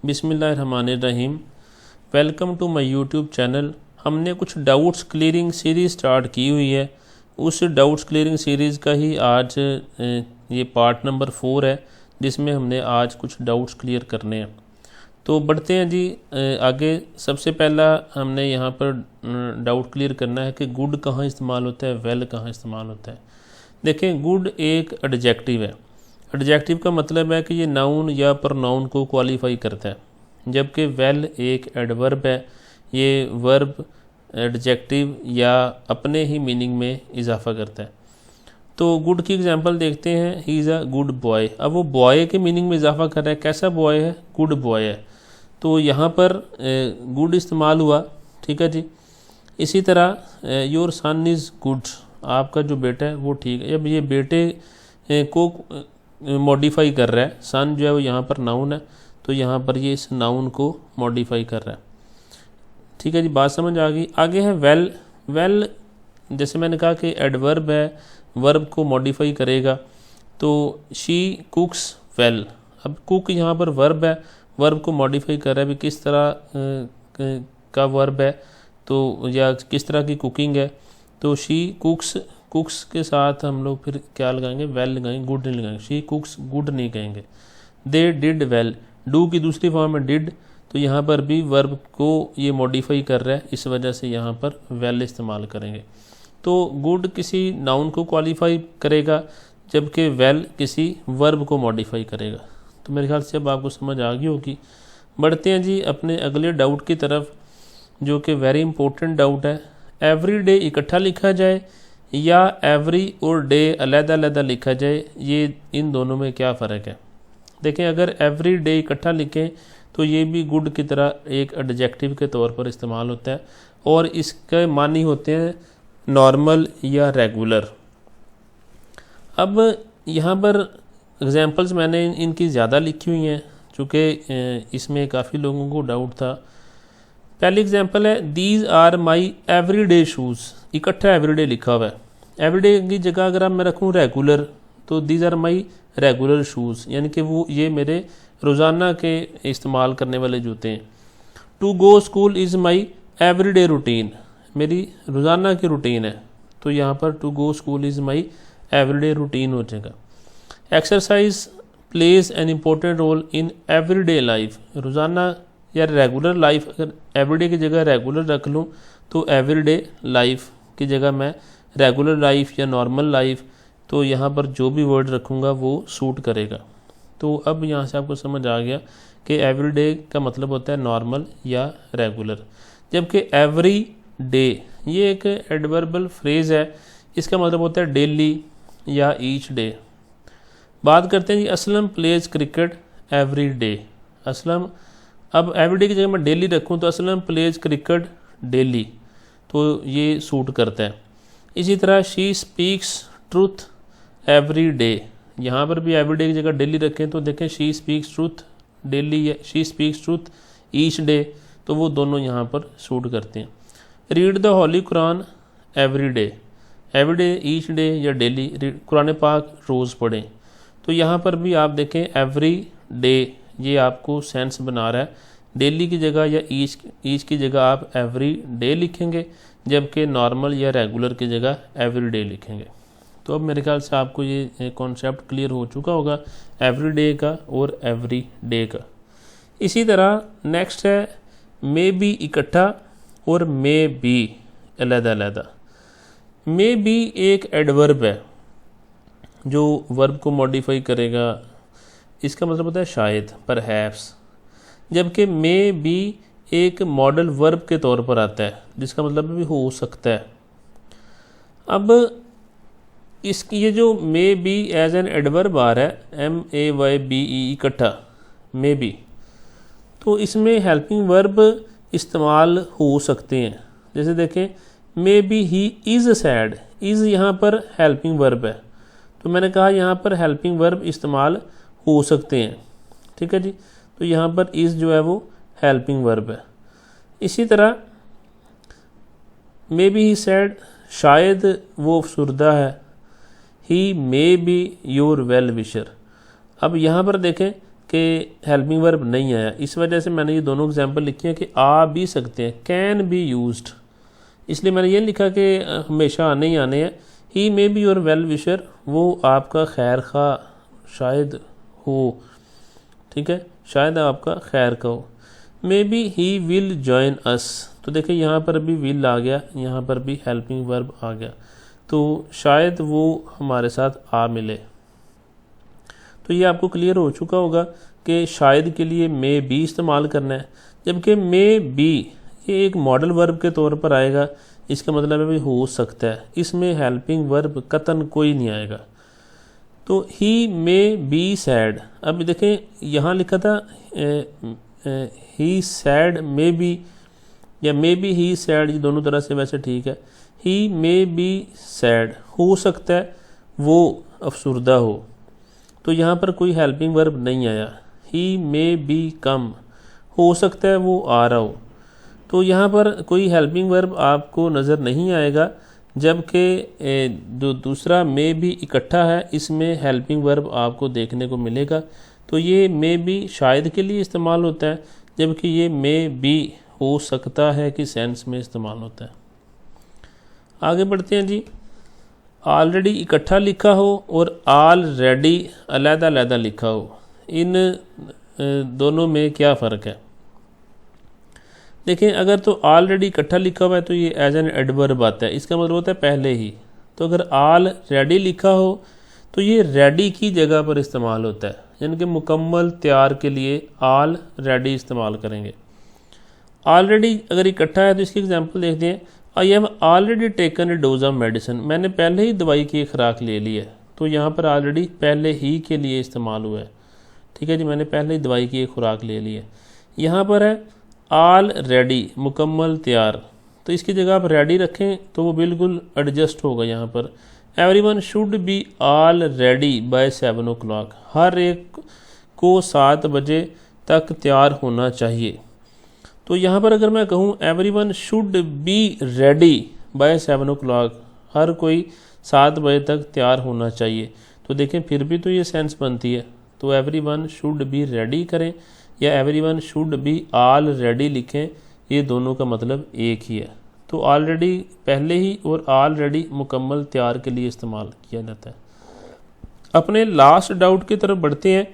बिस्मिल्लाहिर्रहमानिर्रहीम। Welcome to my YouTube channel. हमने कुछ डाउट्स क्लियरिंग सीरीज़ स्टार्ट की हुई है। उस डाउट्स क्लियरिंग सीरीज़ का ही आज ये पार्ट नंबर 4 है, जिसमें हमने आज कुछ डाउट्स क्लियर करने हैं। तो बढ़ते हैं जी आगे। सबसे पहला हमने यहाँ पर डाउट क्लियर करना है कि गुड कहाँ इस्तेमाल होता है, वेल कहाँ इस्तेमाल होता है। देखें, गुड एक एडजेक्टिव है। एडजेक्टिव का मतलब है कि ये नाउन या प्रोनाउन को क्वालिफाई करता है, जबकि वेल एक एडवर्ब है। ये वर्ब एडजेक्टिव या अपने ही मीनिंग में इजाफा करता है। तो गुड की एग्जांपल देखते हैं। He is a good boy. अब वो बॉय के मीनिंग में इजाफा कर रहा है। कैसा बॉय है? गुड बॉय है। तो यहाँ पर गुड इस्तेमाल हुआ, ठीक है जी। इसी तरह योर सन इज़ गुड, आपका जो बेटा है वो ठीक है। अब ये बेटे को मॉडिफाई कर रहा है। सन जो है वो यहाँ पर नाउन है, तो यहाँ पर ये इस नाउन को मॉडिफाई कर रहा है, ठीक है जी। बात समझ आ गई। आगे है वेल। वेल जैसे मैंने कहा कि एडवर्ब है, वर्ब को मॉडिफाई करेगा। तो शी कुक्स वेल। अब कुक यहाँ पर वर्ब है, वर्ब को मॉडिफाई कर रहा है। भी किस तरह का वर्ब है तो, या किस तरह की कुकिंग है। तो शी कुक्स, कुक्स के साथ हम लोग फिर क्या लगाएंगे? वेल लगाएंगे, गुड नहीं लगाएंगे। शी कुक्स गुड नहीं कहेंगे। They did well. डू की दूसरी फॉर्म है डिड, तो यहाँ पर भी वर्ब को ये मॉडिफाई कर रहा है, इस वजह से यहाँ पर वेल इस्तेमाल करेंगे। तो गुड किसी नाउन को क्वालिफाई करेगा, जबकि वेल किसी वर्ब को मॉडिफाई करेगा। तो मेरे ख्याल से अब आपको समझ आ गई होगी। बढ़ते हैं जी अपने अगले डाउट की तरफ, जो कि वेरी इंपॉर्टेंट डाउट है। एवरी डे इकट्ठा लिखा जाए या एवरी और डे अलग-अलग लिखा जाए, ये इन दोनों में क्या फ़र्क है? देखें, अगर एवरी डे इकट्ठा लिखें तो ये भी गुड की तरह एक एडजेक्टिव के तौर पर इस्तेमाल होता है, और इसके मानी होते हैं नॉर्मल या रेगुलर। अब यहाँ पर एग्जांपल्स मैंने इनकी ज़्यादा लिखी हुई हैं, चूँकि इसमें काफ़ी लोगों को डाउट था। पहली एग्जांपल है, these are my everyday shoes. इकट्ठा एवरीडे लिखा हुआ है। एवरीडे की जगह अगर मैं रखूँ रेगुलर, तो these are my regular shoes, यानी कि वो ये मेरे रोज़ाना के इस्तेमाल करने वाले जूते हैं। To go school is my everyday routine, मेरी रोज़ाना की रूटीन है। तो यहाँ पर to go school is my everyday routine हो जाएगा। Exercise plays an important role in everyday life. रोज़ाना या रेगुलर लाइफ, अगर एवरीडे की जगह रेगुलर रख लूँ तो एवरीडे लाइफ की जगह मैं रेगुलर लाइफ या नॉर्मल लाइफ, तो यहाँ पर जो भी वर्ड रखूँगा वो सूट करेगा। तो अब यहाँ से आपको समझ आ गया कि एवरीडे का मतलब होता है नॉर्मल या रेगुलर, जबकि एवरी डे ये एक एडवर्बल फ्रेज़ है। इसका मतलब होता है डेली या ईच डे। बात करते हैं जी, Aslam plays cricket every day. Aslam, अब एवरीडे की जगह मैं डेली रखूं तो असलम प्लेज क्रिकेट डेली, तो ये सूट करता है। इसी तरह she speaks truth every day. यहाँ पर भी एवरीडे की जगह डेली रखें तो देखें शी स्पीक्स ट्रूथ डेली या she speaks truth each day, तो वो दोनों यहाँ पर सूट करते हैं। Read the Holi Quran every day. Everyday, each day या डेली, कुरान पाक रोज़ पढ़ें। तो यहाँ पर भी आप देखें एवरी डे ये आपको सेंस बना रहा है। डेली की जगह या ईच की जगह आप एवरी डे लिखेंगे, जबकि नॉर्मल या रेगुलर की जगह एवरी डे लिखेंगे। तो अब मेरे ख्याल से आपको ये कॉन्सेप्ट क्लियर हो चुका होगा एवरी डे का और एवरी डे का। इसी तरह नेक्स्ट है मे बी इकट्ठा और मे बी अलग-अलग। मे बी एक एडवर्ब है जो वर्ब को मॉडिफाई करेगा। इसका मतलब होता है शायद, परहैप्स, जबकि मे बी एक मॉडल वर्ब के तौर पर आता है, जिसका मतलब भी हो सकता है। अब इसकी ये जो maybe as an adverb आ रहा है, MAYBE इकट्ठा, मे बी, तो इसमें हेल्पिंग वर्ब इस्तेमाल हो सकते हैं। जैसे देखें, may be he is sad. Is यहाँ पर हेल्पिंग वर्ब है, तो मैंने कहा यहाँ पर हेल्पिंग वर्ब इस्तेमाल हो सकते हैं, ठीक है जी। तो यहाँ पर इज़ जो है वो हेल्पिंग वर्ब है। इसी तरह मे बी ही सैड, शायद वो अफसुर्दा है। He may be your well wisher. अब यहाँ पर देखें कि हेल्पिंग वर्ब नहीं आया, इस वजह से मैंने ये दोनों एग्जांपल लिखी हैं कि आ भी सकते हैं, कैन बी यूज्ड, इसलिए मैंने ये लिखा कि हमेशा आने ही आने हैं। He may be your well wisher, वो आपका खैर खा शायद हो, ठीक है, शायद आपका खैर का हो। May be he will join us, तो देखिए यहाँ पर भी विल आ गया, यहाँ पर भी हेल्पिंग वर्ब आ गया, तो शायद वो हमारे साथ आ मिले। तो ये आपको क्लियर हो चुका होगा कि शायद के लिए मे बी इस्तेमाल करना है, जबकि मे बी ये एक मॉडल वर्ब के तौर पर आएगा, इसका मतलब है भी हो सकता है, इसमें हेल्पिंग वर्ब कतन कोई नहीं आएगा। तो ही मे बी सैड, अब देखें यहाँ लिखा था ही सैड मे बी, या मे बी ही सैड, ये दोनों तरह से वैसे ठीक है। ही मे बी सैड, हो सकता है वो अफसुर्दा हो, तो यहाँ पर कोई हेल्पिंग वर्ब नहीं आया। ही मे बी कम, हो सकता है वो आ रहा हो, तो यहाँ पर कोई हेल्पिंग वर्ब आपको नज़र नहीं आएगा, जबकि जो दूसरा मे बी इकट्ठा है इसमें हेल्पिंग वर्ब आपको देखने को मिलेगा। तो ये मे बी शायद के लिए इस्तेमाल होता है, जबकि ये मे बी हो सकता है कि सेंस में इस्तेमाल होता है। आगे बढ़ते हैं जी। ऑलरेडी इकट्ठा लिखा हो और ऑलरेडी अलग-अलग लिखा हो, इन दोनों में क्या फ़र्क है? देखें, अगर तो ऑलरेडी इकट्ठा लिखा हुआ है तो ये एज एन एडवर्ब आता है, इसका मतलब होता है पहले ही। तो अगर ऑलरेडी लिखा हो तो ये रेडी की जगह पर इस्तेमाल होता है, यानी कि मुकम्मल तैयार के लिए ऑलरेडी इस्तेमाल करेंगे। ऑलरेडी अगर इकट्ठा है तो इसकी एग्जांपल देखते हैं। I have already taken a dose of medicine, मैंने पहले ही दवाई की एक खुराक ले ली है, तो यहाँ पर ऑलरेडी पहले ही के लिए इस्तेमाल हुआ है, ठीक है जी, मैंने पहले ही दवाई की एक खुराक ले ली है। यहाँ पर है ऑलरेडी मुकम्मल तैयार, तो इसकी जगह आप रेडी रखें तो वो बिल्कुल एडजस्ट होगा। यहाँ पर everyone should be already by 7 o'clock, हर एक को 7 बजे तक तैयार होना चाहिए। तो यहाँ पर अगर मैं कहूँ everyone should be ready bye 7 o'clock, हर कोई 7 बजे तक तैयार होना चाहिए, तो देखें फिर भी तो ये सेंस बनती है। तो एवरीवन शुड बी रेडी करें या एवरीवन शुड बी ऑलरेडी लिखें, ये दोनों का मतलब एक ही है। तो ऑलरेडी पहले ही और ऑलरेडी मुकम्मल तैयार के लिए इस्तेमाल किया जाता है। अपने लास्ट डाउट की तरफ बढ़ते हैं।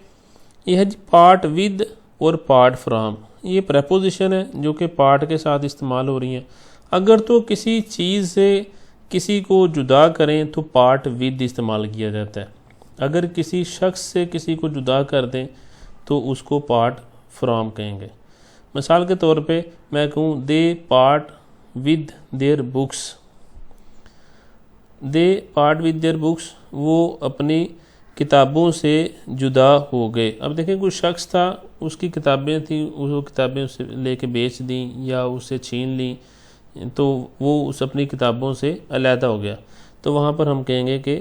यह है पार्ट विद और पार्ट फ्रॉम, ये प्रपोजिशन है जो कि पार्ट के साथ इस्तेमाल हो रही हैं। अगर तो किसी चीज़ से किसी को जुदा करें तो पार्ट विद इस्तेमाल किया जाता है, अगर किसी शख्स से किसी को जुदा कर दें तो उसको पार्ट फ्रॉम कहेंगे। मिसाल के तौर पे मैं कहूँ they part with their books, they part with their books, वो अपनी किताबों से जुदा हो गए। अब देखें कोई शख्स था, उसकी किताबें थी, वो किताबें उसे लेके बेच दी या उससे छीन ली, तो वो उस अपनी किताबों से अलहदा हो गया, तो वहाँ पर हम कहेंगे कि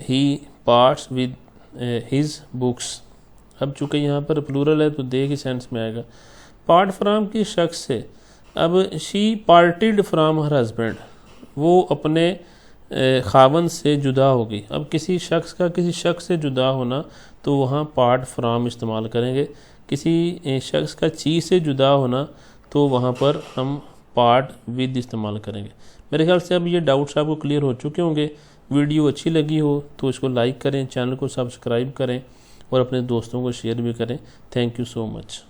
ही पार्ट्स विद हिज बुक्स। अब चूँकि यहाँ पर प्लूरल है तो दे की सेंस में आएगा। पार्ट फ्राम की शख्स से, अब शी पार्टिड फ्राम हर हस्बैंड, वो अपने खावन से जुदा होगी। अब किसी शख्स का किसी शख्स से जुदा होना तो वहाँ पार्ट फ्राम इस्तेमाल करेंगे, किसी शख्स का चीज़ से जुदा होना तो वहाँ पर हम पार्ट विद इस्तेमाल करेंगे। मेरे ख्याल से अब ये डाउट्स आपको क्लियर हो चुके होंगे। वीडियो अच्छी लगी हो तो इसको लाइक करें, चैनल को सब्सक्राइब करें और अपने दोस्तों को शेयर भी करें। Thank you so much.